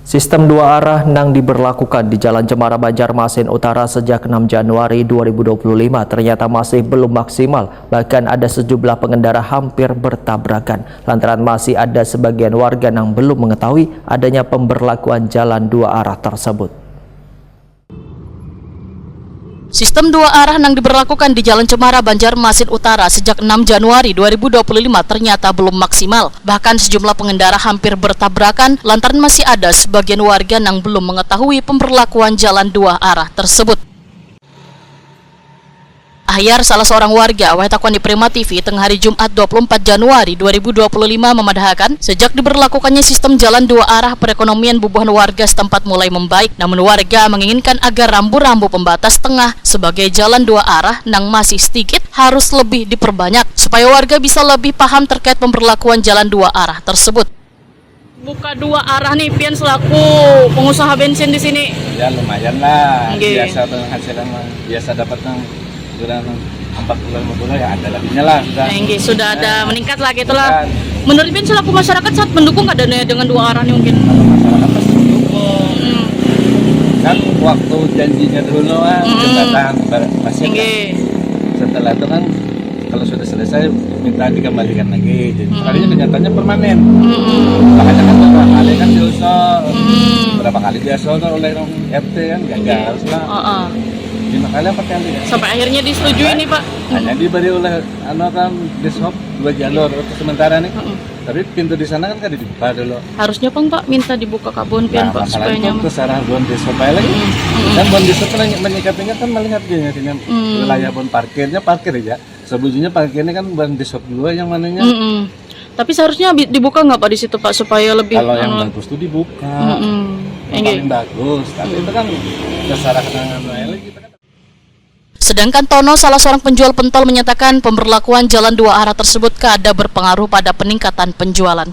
Sistem dua arah yang diberlakukan di Jalan Cemara Banjarmasin Utara sejak 6 Januari 2025 ternyata masih belum maksimal. Bahkan ada sejumlah pengendara hampir bertabrakan. Lantaran masih ada sebagian warga yang belum mengetahui adanya pemberlakuan jalan dua arah tersebut. Sistem dua arah yang diberlakukan di Jalan Cemara Banjarmasin Utara sejak 6 Januari 2025 ternyata belum maksimal. Bahkan sejumlah pengendara hampir bertabrakan lantaran masih ada sebagian warga yang belum mengetahui pemberlakuan jalan dua arah tersebut. Ahyar, salah seorang warga Wahitakuan di Prima TV tengah hari Jumat 24 Januari 2025 memadahkan sejak diberlakukannya sistem jalan dua arah perekonomian bubuhan warga setempat mulai membaik. Namun warga menginginkan agar rambu-rambu pembatas tengah sebagai jalan dua arah yang masih sedikit harus lebih diperbanyak supaya warga bisa lebih paham terkait pemberlakuan jalan dua arah tersebut. Buka dua arah nih, Pian selaku pengusaha bensin di sini. Ya lumayan lah, Okay. biasa penghasilan biasa dapat 40 bulan ya ada lebihnya lah sudah. Sudah ada meningkat lah gitulah. Kan. Menurut Pian selaku masyarakat saat mendukung adanya dengan dua arah nih mungkin. Kalau masyarakat pasti mendukung. Kan waktu janjinya dulu jembatan masih setelah itu kan kalau sudah selesai minta dikembalikan lagi. Jadi kalinya kenyataannya permanen. Makanya kan beberapa kali kan diusol, beberapa kali diusol oleh RT kan gagal lah. 5 kali apa kali ya? Sampai akhirnya disetujui nih Pak. Hanya diberi oleh kan dishop 2 jalur untuk sementara nih. Tapi pintu di sana kan dibuka dulu. Harusnya Pak minta dibuka kabun Pian Pak supaya nyaman. Itu sarang bon dishop lagi. Dan bon dishop menyikapinya kan melihat dia sini wilayah bon parkirnya parkir aja. Sebelumnya parkirnya kan bon dishop dua yang mananya. Tapi seharusnya dibuka nggak Pak di situ Pak supaya lebih. Kalau yang bagus tuh dibuka. Yang paling bagus. Tapi itu kan dasar kenangan lagi kita kan. Sedangkan Tono, salah seorang penjual pentol, menyatakan pemberlakuan jalan dua arah tersebut keada berpengaruh pada peningkatan penjualan.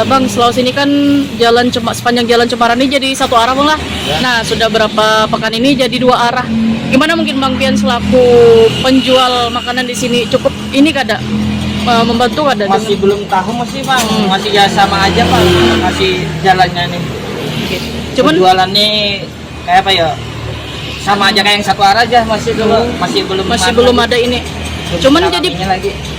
Bang, selalu sini kan sepanjang jalan Cemara ini jadi satu arah Bang lah. Ya. Nah, sudah berapa pekan ini jadi dua arah. Gimana mungkin Bang Pian selaku penjual makanan di sini cukup ini kada membantu kada? Masih belum tahu masih Bang, masih ya sama aja Bang, masih jalannya nih. Cuman jualannya kayak apa ya? Sama aja kayak yang satu arah aja masih belum ada ini. Cuman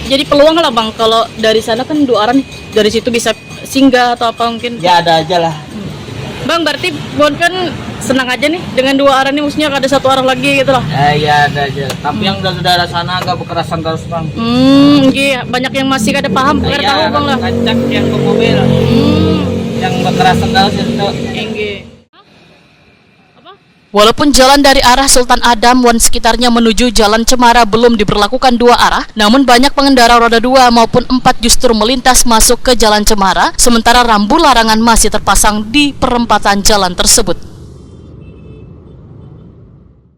jadi peluang lah Bang kalau dari sana kan dua arah nih. Dari situ bisa singgah atau apa mungkin. Ya ada aja lah. Bang, berarti Bon kan senang aja nih dengan dua arah nih, maksudnya ada satu arah lagi gitu loh. Ya ada aja. Tapi yang udah daerah sana agak berkerasan terus Bang. Iya, banyak yang masih kada paham, kada tahu Bang lah. Kancak yang ke mobil. Yang berkerasan terus itu. Walaupun jalan dari arah Sultan Adam dan sekitarnya menuju Jalan Cemara belum diberlakukan dua arah, namun banyak pengendara roda 2 maupun 4 justru melintas masuk ke Jalan Cemara, sementara rambu larangan masih terpasang di perempatan jalan tersebut.